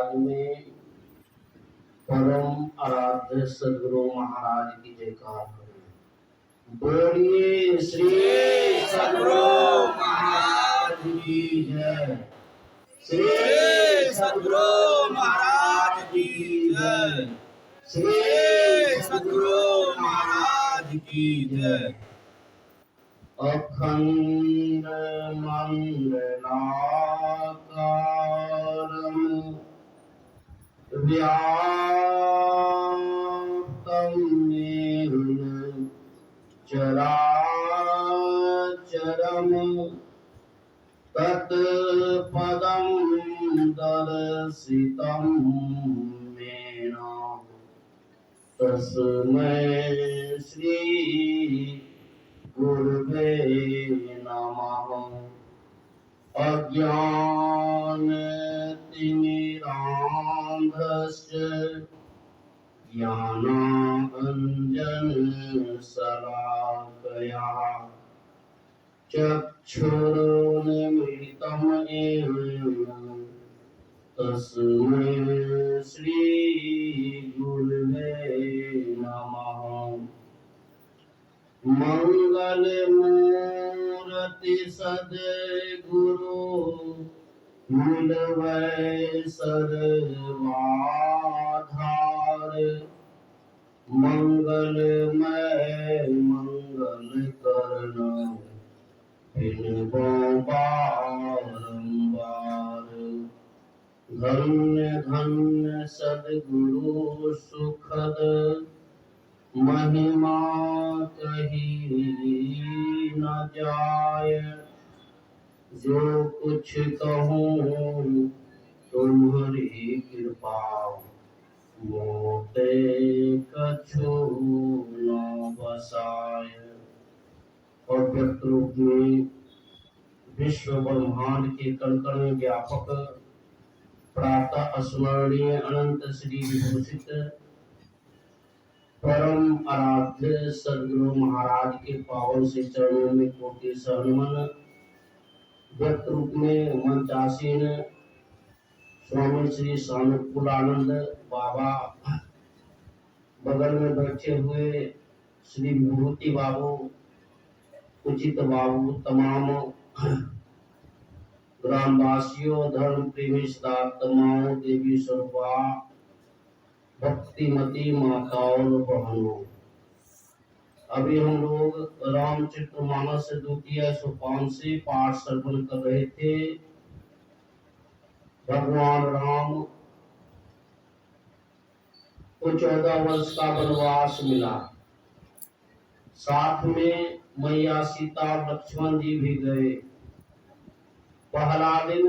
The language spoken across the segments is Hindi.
महाराज में परम आराध्य सदगुरु महाराज की जयकार करें। बोलिए श्री सदगुरु महाराज की जय। श्री सदगुरु महाराज की जय। श्री सदगुरु महाराज की जय। अखंड मंडलाकारं व्याप्तं येन चराचरं तत्पदं दर्शितं येन तस्मै श्री गुरुवे नमः। अज्ञानतिमिरान्धस्य ज्ञानाञ्जनशलाकया चक्षुरुन्मीलितं येन तस्मै श्रीगुरुवे नमः। मंगलमूर्ति सद्गुरु मिलवै सर्वाधार मंगलमय मंगल करण बिनबो बारंबार। धन्य धन्य सद्गुरु सुखद महिमा कही न जाय। जो कुछ कहूँ तुम्हारी कृपा मोटे कछु न बसाय। और व्यक्त रूप में विश्व ब्रह्मांड के कण कण में व्यापक प्रातः स्मरणीय अनंत श्री विभूषित परम आराध्य सदगुरु महाराज के पावन से चरणों में कोटि सहनमन। व्यक्त रूप में मंचासीन स्वामी श्री सानुकूलानंद बाबा, बगल में बैठे हुए श्री विभूति बाबू, उचित बाबू, तमाम ग्रामवासियों, धर्म प्रेमी सदात्माओं, देवी स्वरूपा भक्तिमती माताओं और बहनों, अभी हम लोग रामचरितमानस द्वितीय सोपान से पाठ श्रवण कर रहे थे। भगवान राम को 14 वर्ष का वनवास मिला, साथ में मैया सीता और लक्ष्मण जी भी गए। पहला दिन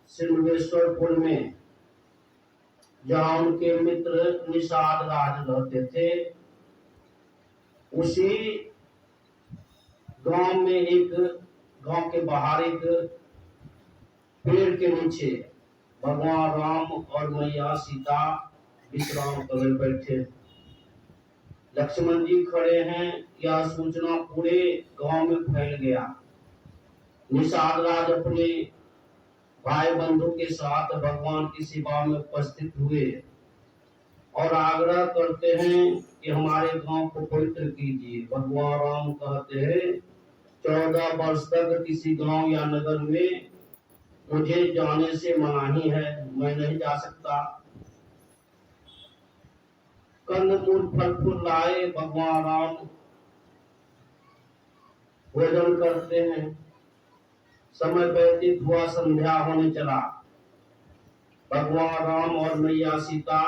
सिंहेश्वरपुर में, जहाँ उनके मित्र निषाद राज रहते थे, उसी गांव में गांव के बाहर एक पेड़ के नीचे भगवान राम और मैया सीता विश्राम कर बैठे। लक्ष्मण जी खड़े हैं, यह सूचना पूरे गांव में फैल गया। निषाद राज अपने भाई बंधु के साथ भगवान की सेवा में उपस्थित हुए और आग्रह करते हैं कि हमारे गांव को पवित्र कीजिए। भगवान राम कहते हैं 14 वर्ष तक किसी गांव या नगर में मुझे जाने से मनाही है, मैं नहीं जा सकता। कंदमूल फल फूल लाए, भगवान राम भोजन करते हैं। समय व्यतीत हुआ, संध्या होने चला। भगवान राम और मैया सीता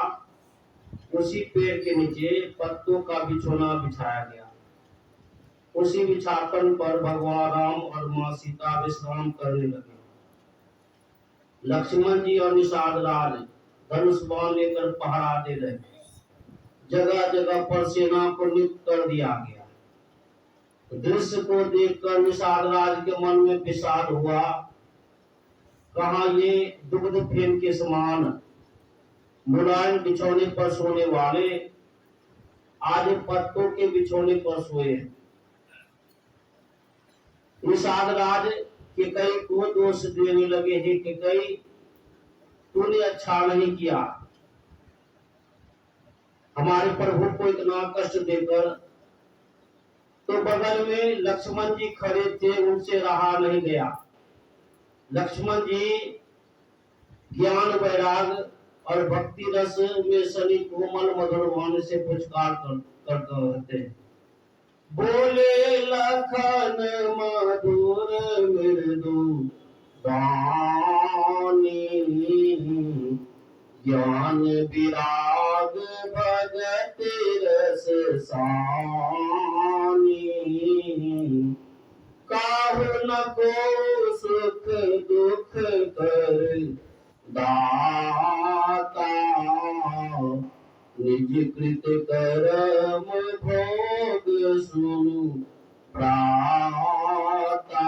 उसी पेड़ के नीचे पत्तों का बिछोना बिछाया गया। उसी बिछापन पर भगवान राम और माँ सीता विश्राम करने लगे। लक्ष्मण जी और निषाद राज धनुष बाण लेकर पहराते रहे। जगह जगह पर सेना को नियुक्त कर दिया गया। दृश्य को देखकर निषाद राज के मन में विषाद हुआ। कहा ये दुग्ध फेन के समान मुलायम बिछौने पर सोने वाले आज पत्तों के बिछौने पर सोए। निषाद राज कैकेयी को दोष देने लगे हैं। कैकेयी, तूने अच्छा नहीं किया, हमारे प्रभु को इतना कष्ट देकर। तो बगल में लक्ष्मण जी खड़े थे, उनसे रहा नहीं गया। लक्ष्मण जी ज्ञान वैराग और भक्ति रस में सनी कोमल मधुर वाणी से पुचकार करते रहते हैं। बोले लखन मधुर मृदु वाणी, ज्ञान विराग भगत रस सानी, काहु न को सुख दुख कर दाता, निज कृत कर्म भोग सुनु प्राता।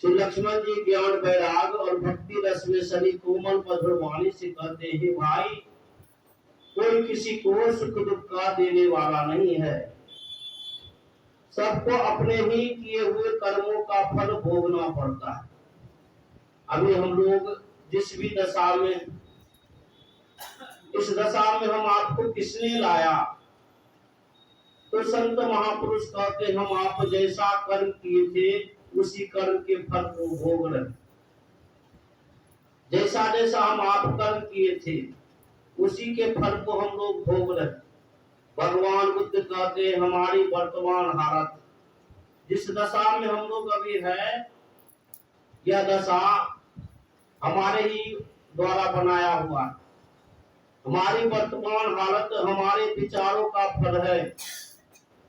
श्री लक्ष्मण जी ज्ञान वैराग और भक्ति रस में सनी कोमल मधुर वाणी से कहते हैं, भाई कोई किसी को सुख दुख का देने वाला नहीं है, सबको अपने ही किए हुए कर्मों का फल भोगना पड़ता है। अभी हम लोग जिस भी दशा में, इस दशा में हम आपको किसने लाया? तो संत महापुरुष कहते, हम आप जैसा कर्म किए थे उसी कर्म के फल को भोग रहे। जैसा जैसा हम आप कर्म किए थे उसी के फल को हम लोग भोग रहे। भगवान बुद्ध कहते, हमारी वर्तमान हालत, जिस दशा में हम लोग अभी है, यह दशा हमारे ही द्वारा बनाया हुआ। हमारी वर्तमान हालत हमारे विचारों का फल है,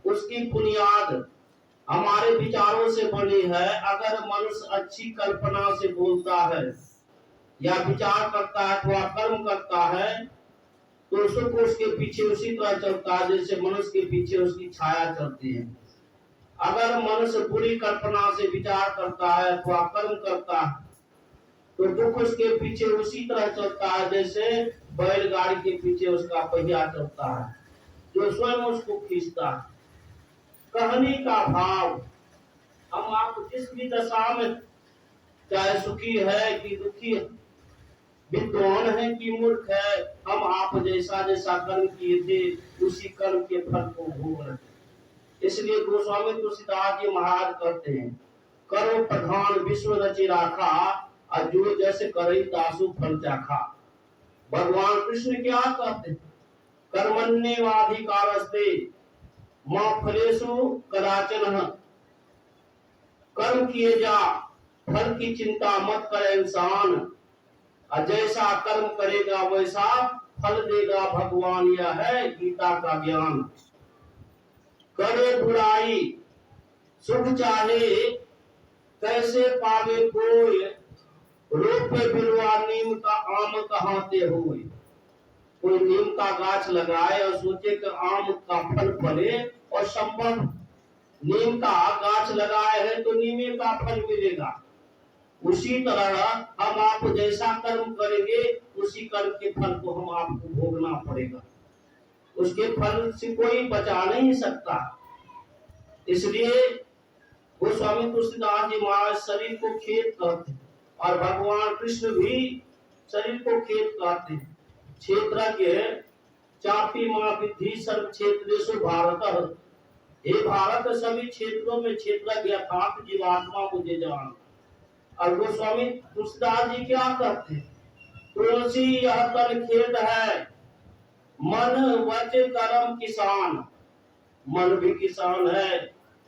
उसकी बुनियाद हमारे विचारों से बनी है। अगर मनुष्य अच्छी कल्पना से बोलता है या विचार करता है अथवा कर्म करता है, तो सुख उसके पीछे उसी तरह चलता है जैसे मनुष्य के पीछे उसकी छाया चलती है। अगर मनुष्य बुरी कल्पना से विचार करता है अथवा कर्म करता है, तो दुख उसके पीछे उसी तरह चलता है जैसे बैलगाड़ी के पीछे उसका पहिया चलता है, जो स्वयं उसको खींचता है। कहने का भाव, हम आप जिस भी दशा में, चाहे सुखी है कि दुखी है, विद्वान है कि मूर्ख है, हम आप जैसा जैसा कर्म किए थे उसी कर्म के फल को भोग रहे। इसलिए गोस्वामी तुलसीदास जी महाराज कहते हैं, करो प्रधान विश्व रचि राखा, और जो जैसे करे दासु फल चाखा। भगवान कृष्ण क्या कहते हैं? कर्मण्येवाधिकारस्ते मां फलेषु कदाचन। कर्म किए जा, फल की चिंता मत करे इंसान, और जैसा कर्म करेगा वैसा फल देगा भगवान। यह है गीता का ज्ञान। करे बुराई सुख चाहे, कैसे पावे कोई, रोपे बिलवा नीम का आम कहाते हुए। कोई नीम का गाछ लगाए और सोचे कि आम का फल फले, और संभव नीम का गाछ लगाए है तो नीमे का फल मिलेगा। उसी तरह हम आप जैसा कर्म करेंगे उसी कर्म के फल को हम आपको भोगना पड़ेगा, उसके फल से कोई बचा नहीं सकता। इसलिए गोस्वामी तुलसीदास जी महाराज शरीर को खेत कहते हैं, और भगवान कृष्ण भी शरीर को खेत कहते हैं। क्षेत्रज्ञ चापी मां विद्धि सर्व क्षेत्रेषु भारत। हे भारत, सभी क्षेत्रों में क्षेत्रज्ञ अर्थात जीवात्मा मुझे जान। और गोस्वामी तुलसीदास जी क्या कहते हैं? तुलसी यह तन खेत है, मन वच कर्म किसान। मन भी किसान है,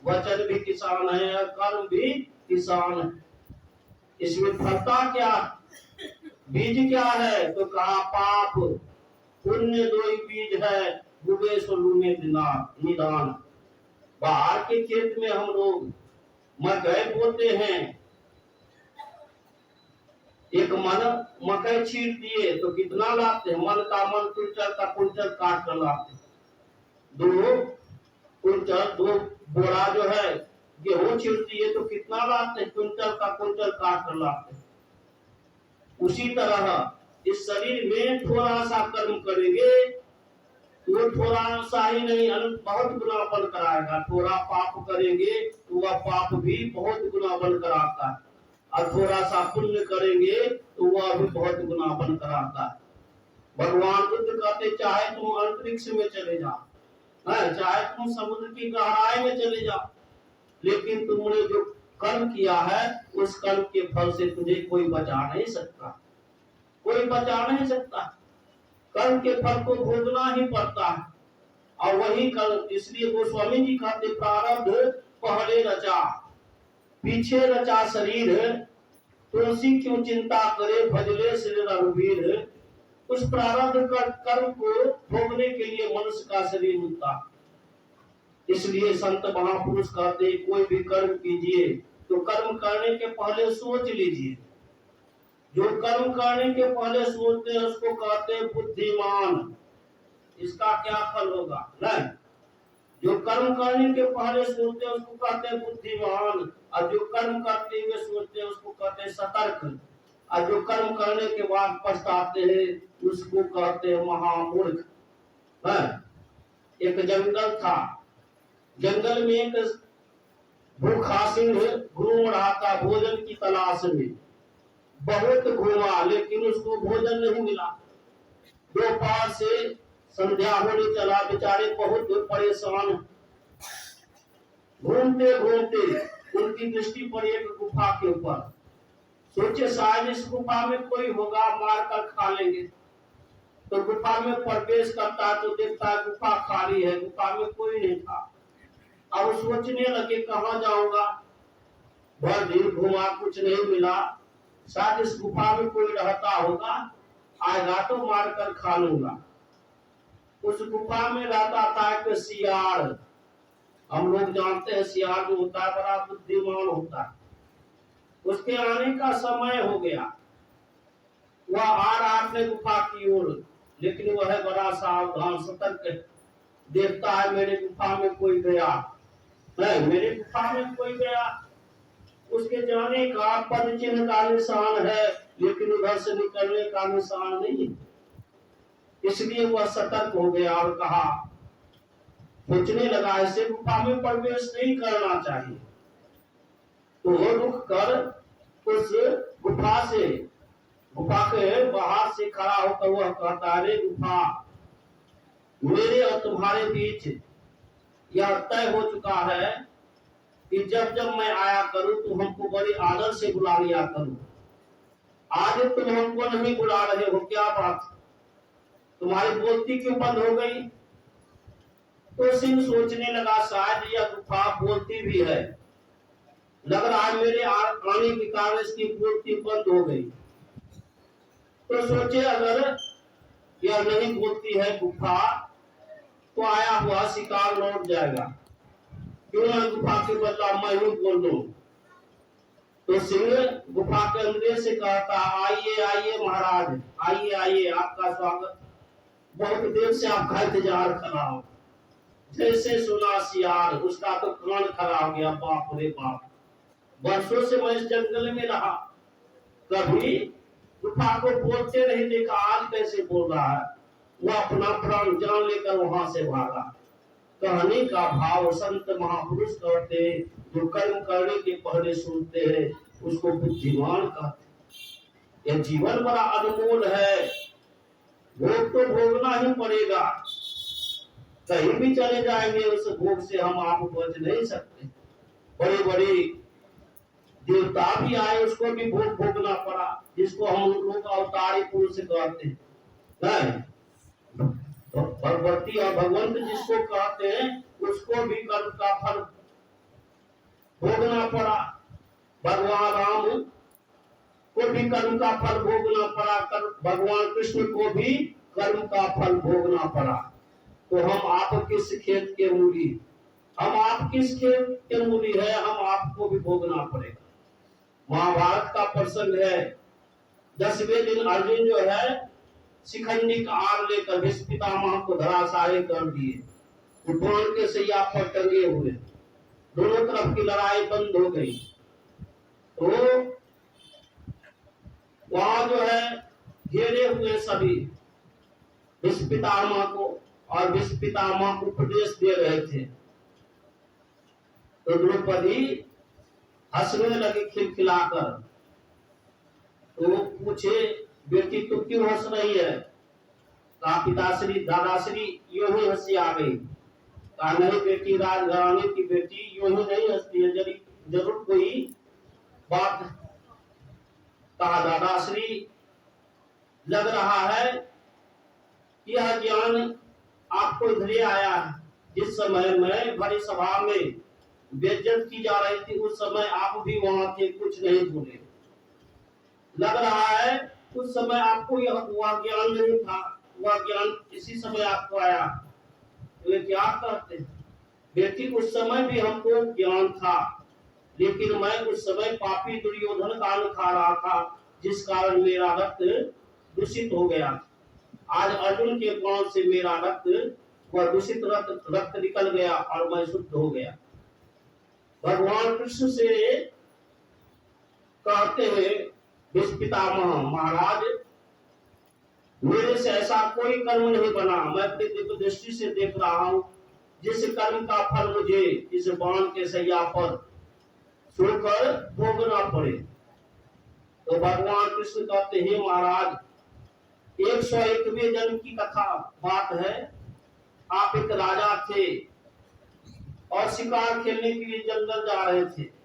वचन भी किसान है, और कर्म भी किसान है। इसमें फलता क्या, बीज क्या है? तो कहा पाप पुण्य दो ही बीज है, डूबे सो लूने निदान। बाहर के खेत में हम लोग मकई बोते हैं, एक मन मकई छीट दिए तो कितना लाते हैं? मन का मन कुंटल का कुंटल काट कर लाते। दो कुंटल, दो बोरा जो है गेहूं छीट दिए तो कितना लाते? कुंटल का कुंटल काट कर लाते। उसी तरह इस शरीर में थोड़ा सा कर्म करेंगे वो थोड़ा सा ही नहीं, बहुत गुना बन कराएगा। थोड़ा पाप करेंगे तो वह पाप भी बहुत गुना बन कराता है। और थोड़ा सा पुण्य करेंगे तो वह भी बहुत गुना बनकर आता है। भगवान बुद्ध कहते चाहे तुम अंतरिक्ष में चले जाओ, चाहे तुम समुद्र की गहराई में चले जाओ, लेकिन तुमने जो कर्म किया है उस कर्म के फल से तुझे कोई बचा नहीं सकता, कोई बचा नहीं सकता। कर्म के फल को भोगना ही पड़ता है। और वही कर्म, इसलिए गोस्वामी जी कहते प्रारब्ध पहले रचा पीछे रचा शरीर, तुलसी क्यों चिंता करे भजले श्री रघुवीर। उस प्रारब्ध कर्म को भोगने के लिए मनुष्य का शरीर मिलता। इसलिए संत महापुरुष कहते कोई भी कर्म कीजिए तो कर्म करने के पहले सोच लीजिए। जो कर्म करने के पहले सोचते हैं उसको कहते हैं बुद्धिमान, इसका क्या फल होगा। नहीं, जो कर्म करने के पहले सोचते हैं उसको कहते हैं बुद्धिमान, और जो कर्म करते हुए सोचते हैं उसको कहते हैं सतर्क, और जो कर्म करने के बाद पछताते हैं उसको कहते हैं महामूर्ख। एक जंगल था, जंगल में एक भूखा सिंह घूम रहा था भोजन की तलाश में। बहुत घूमा लेकिन उसको भोजन नहीं मिला। दोपहर से संध्या होने चला, बेचारे बहुत परेशान। घूमते घूमते उनकी दृष्टि पड़ी एक गुफा के ऊपर। सोचे शायद इस गुफा में कोई होगा, मार कर खा लेंगे। तो गुफा में प्रवेश करता तो देखता है गुफा खाली है, गुफा में कोई नहीं था। अब सोचने लगे कहाँ जाऊंगा, भर दिन घुमा कुछ नहीं मिला, शायद इस गुफा में कोई रहता होगा, आएगा तो मार कर खा लूंगा। उस गुफा में रहता था एक सियार। हम लोग जानते हैं सियार जो होता है बड़ा बुद्धिमान होता है। उसके आने का समय हो गया, वह आ रहा अपने गुफा की ओर, लेकिन वह बड़ा सावधान सतर्क। देखता है मेरे गुफा में कोई गया, नहीं मेरे गुफा में कोई गया। उसके जाने का पद चिन्ह का निशान है, लेकिन उधर से निकलने का निशान नहीं। इसलिए वह सतर्क हो गया और कहा, सोचने लगा ऐसे गुफा में प्रवेश नहीं करना चाहिए। तो वो रुक कर उस गुफा के बाहर से खड़ा होकर वह कहता है, रे गुफा, मेरे और तुम्हारे बीच यह तय हो चुका है कि जब जब मैं आया करूं तो हमको बड़े आदर से बुला लिया करूं। आज तुम हमको नहीं बुला रहे हो, क्या बात, तुम्हारी बोलती क्यों बंद हो गई। तो सिंह सोचने लगा शायद यह गुफा बोलती भी है, लग रहा है मेरे आने के कारण इसकी बोलती बंद हो गई। तो सोचे अगर यह नहीं बोलती है गुफा तो आया हुआ शिकार लौट जाएगा, क्यों ना गुफा के बदला मैं ही बोल दूं। तो सिंह गुफा के अंदर से कहता, आइए आइए महाराज, आइए आइए, आपका स्वागत, बहुत देर से आपका इंतजार कर रहा हूं। जैसे सुना सियार, उसका तो कान खड़ा हो गया, बाप रे बाप, वर्षों से मैं इस जंगल में रहा, कभी गुफा को बोलते नहीं देखा, आज कैसे बोल रहा है। वह अपना प्राण जान लेकर वहां से भागा। कहने का भाव संत महापुरुष कहते हैं, जो कर्म करने के पहले सुनते हैं उसको बुद्धिमान कहते। यह जीवन बड़ा अनमोल है, भोग तो भोगना ही पड़ेगा, कहीं भी चले जाएंगे उस भोग से हम आप बच नहीं सकते। बड़े बड़े देवता भी आए, उसको भी भोग भोगना पड़ा, जिसको हम लोग अवतारी पुरुष कहते हैं। भगवती और भगवंत जिसको कहते हैं उसको भी कर्म का फल भोगना पड़ा। भगवान राम को भी कर्म का फल भोगना पड़ा, भगवान कृष्ण को भी कर्म का फल भोगना पड़ा। तो हम आप किस खेत के मूली, हम आप किस खेत के मूली है, हम आपको भी भोगना पड़ेगा। महाभारत का प्रसंग है, 10वें दिन अर्जुन जो है शिखंडी का आग लेकर भीष्म पितामह को धराशायी कर दिए, द्रोण के सैया पर टंगे हुए, दोनों तरफ की लड़ाई बंद हो गई। तो वहां जो है घेरे हुए सभी भीष्म पितामह को, और भीष्म पितामह उपदेश दे रहे थे। तो द्रौपदी हंसने लगी खिलखिलाकर, तो वो पूछे, बेटी तू क्यों हंस रही है? कहा पिताश्री दादाश्री यूं ही हंसी आ गई। कहा नहीं बेटी, राजघराने की बेटी यूं ही नहीं हंसती है, जरूर कोई बात। कहा दादाश्री लग रहा है यह ज्ञान आपको इधर आया है। जिस समय मैं बड़ी सभा में बेइज्जत की जा रही थी उस समय आप भी वहां थे, कुछ नहीं बोले। लग रहा है उस समय आपको यह वह ज्ञान नहीं था, वह ज्ञान इसी समय आपको आया। वे क्या कहते बेटी, उस समय भी हमको ज्ञान था, लेकिन मैं उस समय पापी दुर्योधन का अन्न खा रहा था, जिस कारण मेरा रक्त दूषित हो गया। आज अर्जुन के बाण से मेरा रक्त वह दूषित रक्त निकल गया और मैं शुद्ध हो गया। भगवान कृष्ण से कहते हैं पितामह महाराज, मेरे से ऐसा कोई कर्म नहीं बना, मैं अपनी दिव्य दृष्टि से देख रहा हूँ, जिस कर्म का फल मुझे इस बाण के सैया पर सोकर भोगना पड़े। तो भगवान कृष्ण कहते हैं महाराज, 101वें जन्म की कथा बात है। आप एक राजा थे और शिकार खेलने के लिए जंगल जा रहे थे।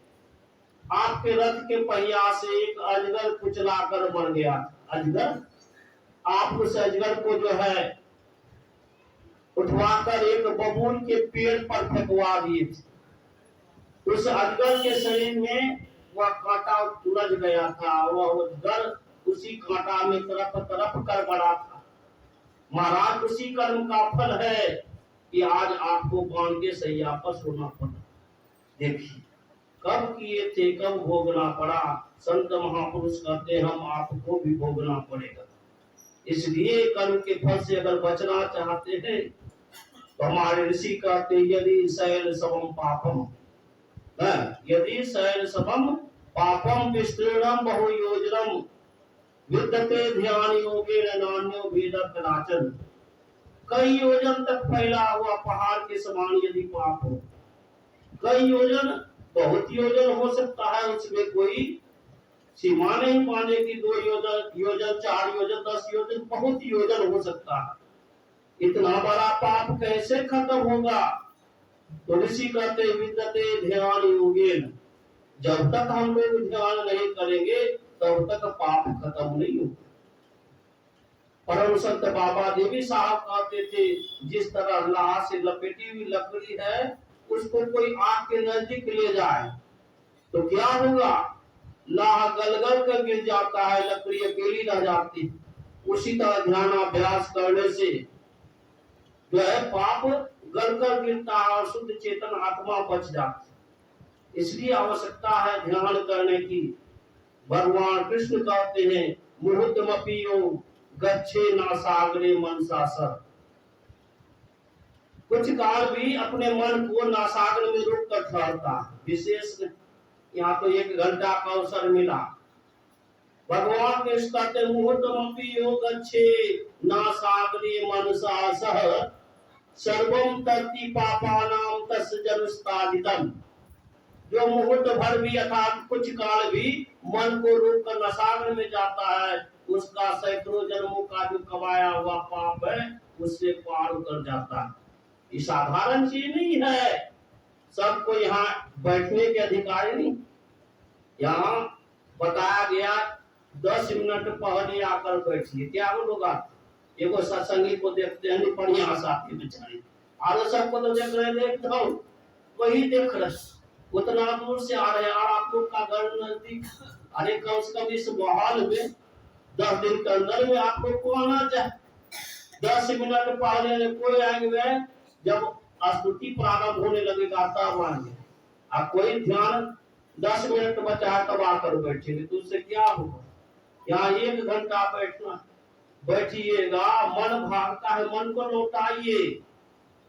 आपके रथ के पहिया से एक अजगर कुचला कर मर गया। अजगर, आप उस अजगर को जो है उठवाकर एक बबूल के पेड़ पर फेंकवा दिए थे। उस अजगर के शरीर में वह कांटा उलझ गया था, वह अजगर उसी कांटा में तरफ तरफ कर बड़ा था। महाराज, उसी कर्म का फल है कि आज आपको बाण के सैया पर सोना पड़ा। देखिए कब किए थे, कब भोगना पड़ा। संत महापुरुष कहते हैं हम आपको भी भोगना पड़ेगा। इसलिए कर्म के फल से अगर बचना चाहते हैं तो हमारे ऋषि कहते यदि शैल समम पापम, यदि शैल समम पापम विस्तृणम बहुयोजनम विद्यते ध्यान योगेन नान्यो भेद कदाचन। कई योजन तक फैला हुआ पहाड़ के समान यदि पाप हो, कई योजन बहुत योजन हो सकता है, उसमें कोई सीमा नहीं पाने की। 2 योजन 4 योजन 10 योजन बहुत योजन हो सकता है। इतना बड़ा पाप कैसे खत्म होगा? तो ऋषि कहते विद्यते ध्यान योगेन, जब तक हम लोग ध्यान नहीं करेंगे तब तक पाप खत्म नहीं होगा। परम संत बाबा देवी साहब कहते थे जिस तरह लाह से लपेटी हुई लकड़ी है, उसको कोई आग के नजदीक ले जाए तो क्या होगा? लाह गलगल कर गिर जाता है, लकड़ी अकेली रह जाती। उसी तरह ध्यानाभ्यास करने से जो है पाप गलकर गिरता है और शुद्ध चेतन आत्मा बच जाती। इसलिए आवश्यकता है ध्यान करने की। भगवान कृष्ण कहते हैं मुहूर्तमपि गच्छे नासाग्रे मनसा सर। कुछ काल भी अपने मन को नासाग्र में रोक कर ठहरता। विशेष यहाँ तो 1 घंटा का अवसर मिला। भगवान कृष्ण कहते मुहूर्तमपि गच्छे नासाग्रे मनसा सह सर्वम तर्ति पापानाम तस्य जनुस्तादितम। जो मुहूर्त भर भी अर्थात कुछ काल भी मन को रोक कर नासाग्र में जाता है, उसका सैकड़ों जन्मों का जो कमाया हुआ पाप है उससे पार उतर जाता है। ये साधारण चीज नहीं है, सबको यहाँ बैठने के अधिकार नहीं। यहाँ बताया गया 10 मिनट पहले आकर बैठिए, क्या बोलोगा? एगो सत्संगी को देखते हैं बढ़िया आती बेचारी, और सबको तो देख रहे, देख दो वही देख रहे, उतना दूर से आ रहे हैं और आप लोग का घर नजदीक। अरे कम से कम इस माहौल में 10 दिन के अंदर में आप लोग को आना चाहिए। 10 मिनट पहले कोई आएंगे, जब स्तुति प्रारंभ होने लगेगा तब आएंगे। आप कोई ध्यान 10 मिनट बचा है तब आकर बैठेंगे तो उससे क्या होगा? यहाँ 1 घंटा बैठिएगा, मन भागता है, मन को लौटाइए।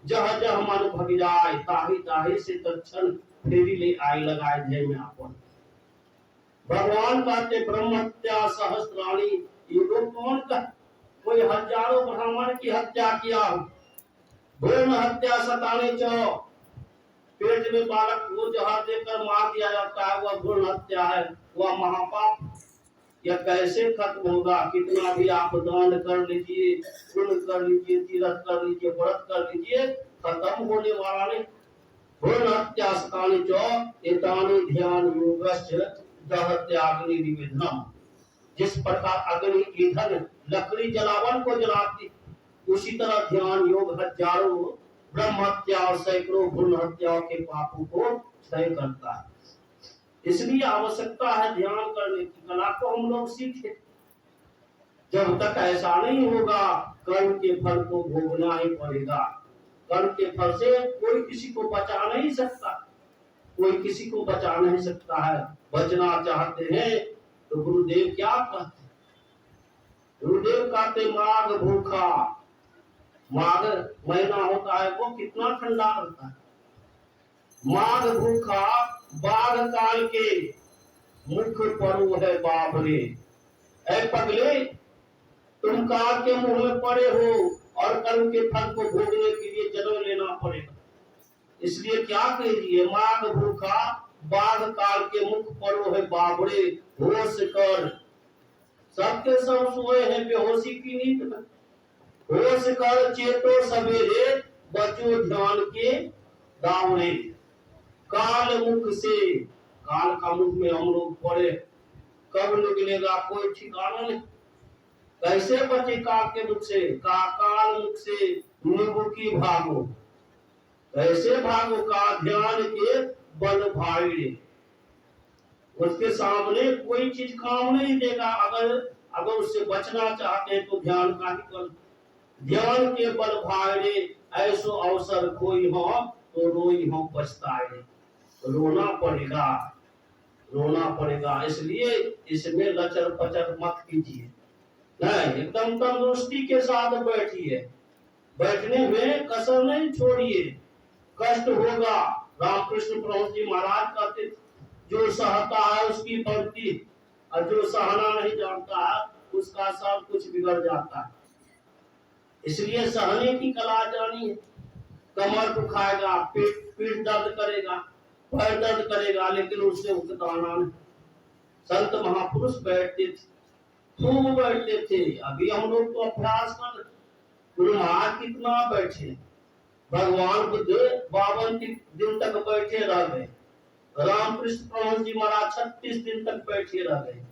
जह जह मन भग जाए ताही ताही से तत्क्षण फेरी ले आई लगाए जय में आपन। भगवान कहते ब्रह्म हत्या सहस्त्राणी। ये लोग कौन का? कोई हजारों ब्राह्मण की हत्या किया, भ्रूण हत्या सताने चो, पेट में बालक को जहर देकर मार दिया जाता है, वह भ्रूण हत्या है, वह महापाप। यह कैसे खत्म होगा? कितना भी आप दान कर लीजिए, पुण्य कर लीजिए, तीर्थ कर लीजिए, व्रत कर लीजिए, खत्म होने वाला नहीं। भ्रूणहत्यास्तानि च एतानि ध्यान योगस्य दहत्याग्नि निवेदनम। जिस प्रकार अग्नि ईंधन लकड़ी जलावन को जलाती, उसी तरह ध्यान योग हजारों ब्रह्म हत्या और सैकड़ों भ्रूण हत्याओं के पापों को क्षय करता है। इसलिए आवश्यकता है ध्यान करने की कला को हम लोग सीखें। जब तक ऐसा नहीं होगा, कर्म के फल को भोगना ही पड़ेगा। कर्म के फल से कोई किसी को बचा नहीं सकता, कोई किसी को बचा नहीं सकता है। बचना चाहते हैं तो गुरुदेव क्या कहते हैं? गुरुदेव कहते माघ भूखा। माघ महीना होता है वो कितना ठंडा रहता है। माघ भूखा बाढ़ काल के मुख पड़ो है बाबरे। ऐ पगले, तुम काल के मुंह में पड़े हो और कर्म के फल को भोगने के लिए जन्म लेना पड़ेगा। इसलिए क्या कीजिए, माघ भूखा बाढ़ काल के मुख पड़ो है बाबरे। होश कर, सबके सब सोए हैं बेहोशी की नींद में। होश कर चेतो सवेरे, बचो ध्यान के दावरे। काल मुख से, काल का मुख में हम लोग पड़े, कब निकलेगा कोई ठिकाना नहीं। कैसे बचे काल के मुख से? काल मुख से नींबू की भागो। कैसे भागो? का ध्यान के बल भाई। उसके सामने कोई चीज काम नहीं देगा। अगर उससे बचना चाहते हैं तो ध्यान का ही कर। ध्यान के बल भाई, ऐसो अवसर कोई हो तो रोई हो पछताए। रोना पड़ेगा, रोना पड़ेगा। इसलिए इसमें लचर पचर मत कीजिए, नहीं, एकदम तंदुरुस्ती के साथ बैठिए। बैठने में कसर नहीं छोड़िए। कष्ट होगा, रामकृष्ण परमहंस जी महाराज कहते, जो सहता है उसकी भक्ति, और जो सहना नहीं जानता है उसका सब कुछ बिगड़ जाता है। इसलिए सहने की कला जानी है। कमर दुखाएगा, पीठ दर्द करेगा, पैर दर्द करेगा, लेकिन उससे उकताना नहीं। संत महापुरुष बैठते थे, खूब बैठते थे। अभी हम लोग तो अभ्यास कर, गुरु महाराज कितना बैठे। भगवान बुद्ध 52 दिन तक बैठे रह गए। रामकृष्ण परमहंस जी महाराज 36 दिन तक बैठे रह गए।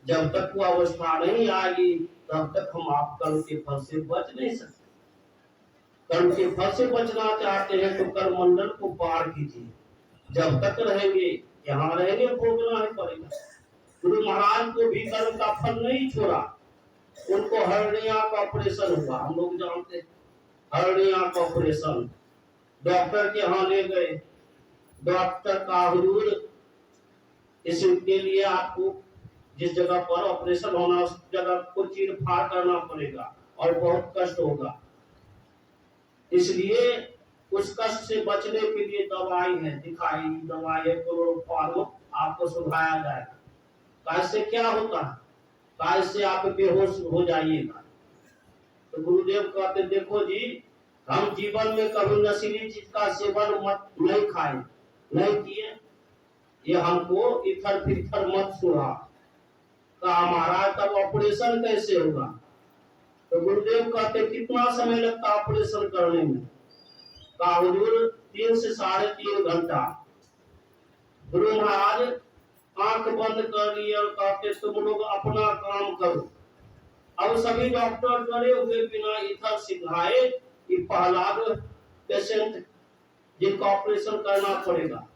जब तक वो अवस्था नहीं आएगी तब तक हम आप कर्म के फल से बच नहीं सकते। कर्म के फल से बचना चाहते हैं तो कर्म मंडल को पार कीजिए। जब तक रहेंगे, यहाँ रहेंगे, भोगना ही पड़ेगा। गुरु महाराज को भी कर्म का फल नहीं छोड़ा। उनको हर्निया का ऑपरेशन हुआ, हम लोग जानते हैं। हर्निया का ऑपरेशन, डॉक्टर के यहाँ ले गए। डॉक्टर का हुजूर, इसके लिए आपको जिस जगह पर ऑपरेशन होना उस जगह को चीर फाड़ करना पड़ेगा और बहुत कष्ट होगा। इसलिए उस कष्ट से बचने के लिए दवाई है, दिखाई दवाई है, क्लोरोफॉर्म आपको सुझाया जाएगा। कैसे क्या होता है? कैसे आप बेहोश हो जाइएगा। तो गुरुदेव कहते, देखो जी, हम जीवन में कभी नशीली चीज का सेवन मत नहीं खाए, नहीं किए। ये हमको इथर फिथर मत सुना। कहा महाराज तब ऑपरेशन कैसे होगा? तो गुरुदेव कहते, कितना समय लगता ऑपरेशन करने में? कहा हुजूर 3 से 3.5 घंटा। गुरु महाराज आंख बंद कर लिए और कहते, तुम लोग अपना काम करो। अब सभी डॉक्टर डरे हुए बिना इधर सिखाए कि पहला पेशेंट जिनका ऑपरेशन करना पड़ेगा।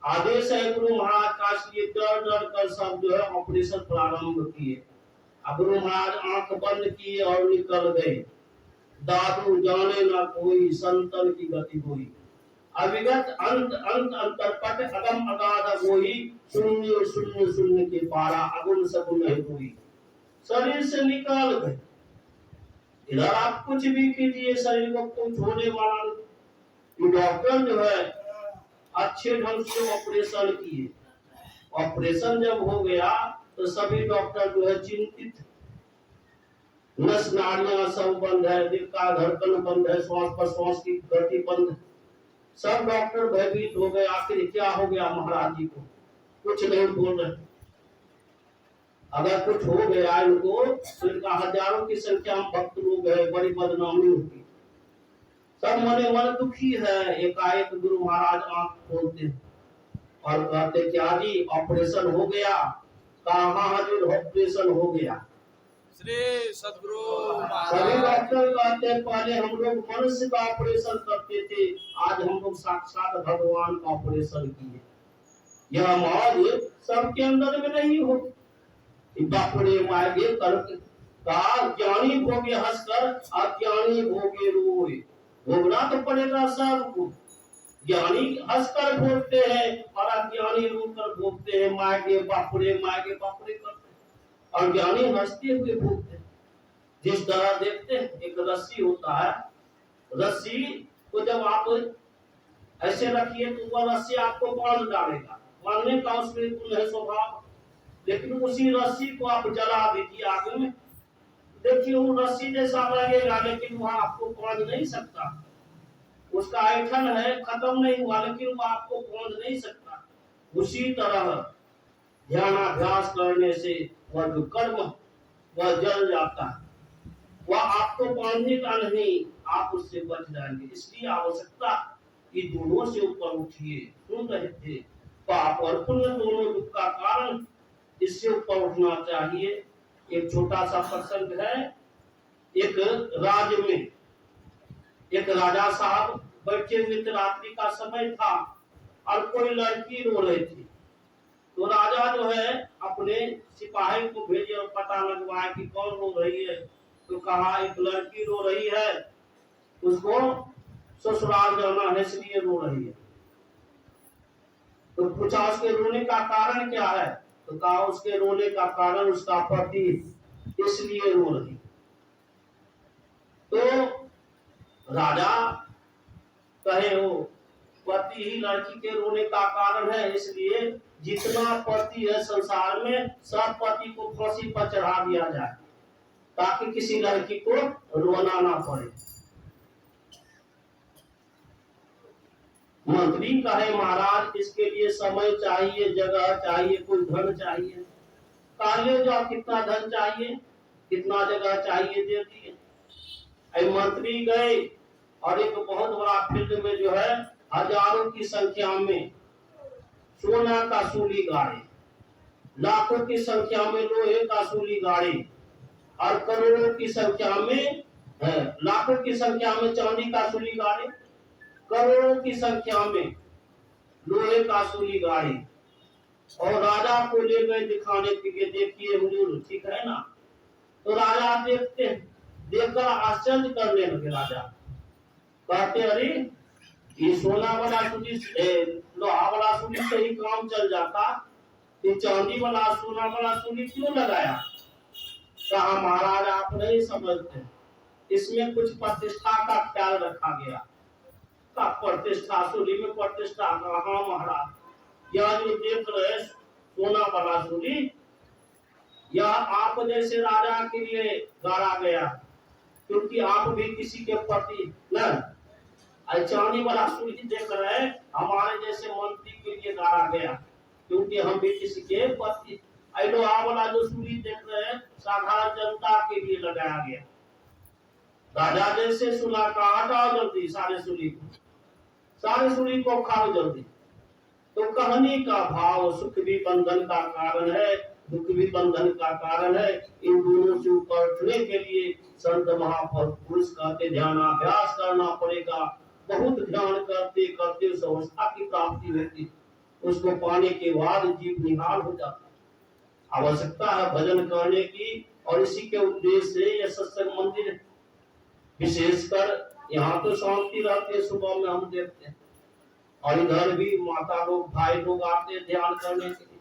आदेश है गुरु महाराज का, इसलिए डर डर कर सब जो है ऑपरेशन प्रारंभ किए। अब गुरु महाराज आंख बंद किए और निकल गए। दादू जाने ना कोई, संतन की गति हुई। अविगत अंत अंत अंतरपट अगम अगाध वही, शून्य शून्य शून्य के पारा अगुण सगुण नहीं हुई। शरीर से निकाल गए। इधर आप कुछ भी कीजिए, शरीर को कुछ होने वाला नहीं। डॉक्टर जो है अच्छे ढंग से ऑपरेशन किए। ऑपरेशन जब हो गया तो सभी डॉक्टर जो है चिंतित। नस नाड़ियां सब बंद है, दिल का धड़कन बंद है, श्वास प्रश्वास की गति बंद। सब डॉक्टर भयभीत हो गए। आखिर क्या हो गया महाराज जी को? कुछ नहीं बोल रहे। अगर कुछ हो गया इनको तो इनका हजारों की संख्या में भक्त लोग है, बड़ी बदनामी होगी। सब मने मन दुखी है। एकाएक गुरु महाराज आंख खोलते और कहते क्या जी ऑपरेशन हो गया? कहा हजूर ऑपरेशन हो गया। श्री सद्गुरु सभी डॉक्टर कहते हैं पहले हम लोग मनुष्य का ऑपरेशन करते थे, आज हम लोग साक्षात भगवान का ऑपरेशन किए। यह मौज सबके अंदर में नहीं हो। बापरे मायगे करके कहा ज्ञानी भोगे हंसकर अज्ञानी भोगे रोए। भोगना तो पड़ेगा सबको। ज्ञानी हंसकर भोगते हैं और अज्ञानी रोकर भोगते हैं। मायगे बापरे करते हैं और ज्ञानी हंसते हुए भोगते हैं। जिस तरह देखते हैं एक रस्सी होता है, रस्सी को जब आप ऐसे रखिए तो वह रस्सी आपको बांध डालेगा, बांधने का उसमें गुण है स्वभाव। लेकिन उसी रस्सी को आप जला दीजिए आग में, देखिए वो रस्सी जैसा लगेगा लेकिन वह आपको बांध नहीं सकता। उसका ऐठन है खत्म नहीं हुआ लेकिन वह आपको बांध नहीं सकता। उसी तरह ध्यानाभ्यास करने से वह जो कर्म वह जल जाता है, वह आपको बांधने का नहीं, आप उससे बच जाएंगे। इसलिए आवश्यकता कि दोनों से ऊपर उठिए। सुन रहे थे पाप और पुण्य दोनों दुख का कारण, इससे ऊपर उठना चाहिए। एक छोटा सा प्रसंग है। एक राज्य में एक राजा साहब बैठे हुए थे, रात्रि का समय था और कोई लड़की रो रही थी। तो राजा जो है अपने सिपाही को भेजे और पता लगवाया कि कौन रो रही है। तो कहा एक लड़की रो रही है, उसको ससुराल जाना है इसलिए रो रही है। तो पूछा उसके रोने का कारण क्या है? तो कहा उसके रोने का कारण उसका पति इसलिए रो रही। तो राजा कहे वो पति ही लड़की के रोने का कारण है, इसलिए जितना पति है संसार में सब पति को फांसी पर चढ़ा दिया जाए ताकि किसी लड़की को रोना ना पड़े। मंत्री कहे महाराज इसके लिए समय चाहिए, जगह चाहिए, कोई धन चाहिए। काले जाओ कितना धन चाहिए, कितना जगह चाहिए, दे दिए। मंत्री गए और एक बहुत बड़ा फील्ड में जो है हजारों की संख्या में सोना का सूली गाड़े, लाखों की संख्या में लोहे का सूली गाड़े और करोड़ों की संख्या में लाखों की संख्या में चांदी का सूली गाड़े, करोड़ों की संख्या में लोहे का सूली गाड़ी और राजा को ले गए दिखाने के लिए। देखिए हुजूर ठीक है ना। तो राजा देखते देखकर आश्चर्य करने लगे। राजा कहते अरे ये सोना वाला सूली लोहा वाला सूली से ही काम चल जाता, ये चांदी वाला सोना वाला सूली क्यों लगाया? कहा महाराज आप नहीं समझते, इसमें कुछ प्रतिष्ठा का ख्याल रखा गया। का प्रतिष्ठा, सूली में प्रतिष्ठा कहा महाराज? यह जो देख रहे सोना वाला सूली, यह आप जैसे राजा के लिए गाड़ा गया, क्योंकि आप भी किसी के पति न। चांदी वाला सूली देख रहे हमारे जैसे मंत्री के लिए गाड़ा गया, क्योंकि हम भी किसी के पति। लोहा वाला जो सूली देख रहे हैं साधारण जनता के लिए लगाया गया। राजा जैसे सुना का हटाओ जल्दी सारे सूली को खाओ जल्दी। तो कहने का भाव सुख भी बंधन का कारण है, दुख भी बंधन का कारण है। इन दोनों से ऊपर उठने के लिए संत महापुरुष कहते ध्यानाभ्यास करना पड़ेगा। बहुत ध्यान करते करते उस अवस्था की प्राप्ति होती, उसको पाने के बाद जीव निहाल हो जाता। आवश्यकता है भजन करने की, और इसी के उद्देश्य से यह सत्संग मंदिर विशेषकर यहाँ तो शांति रहती है। सुबह में हम देखते हैं और इधर भी माता लोग भाई लोग आते हैं ध्यान करने के लिए।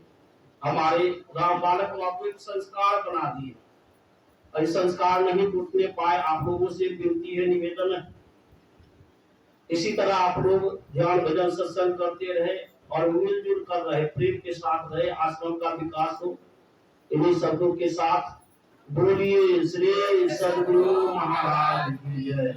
हमारे राम बालक बापू एक संस्कार बना दिए, और संस्कार नहीं टूटने पाए। आप लोगों से विनती है, निवेदन है, इसी तरह आप लोग ध्यान भजन सत्संग करते रहे और मिलजुल कर रहे, प्रेम के साथ रहे, आश्रम का विकास हो। इन्हीं शब्दों के साथ बोलिए श्री सद्गुरु महाराज की जय।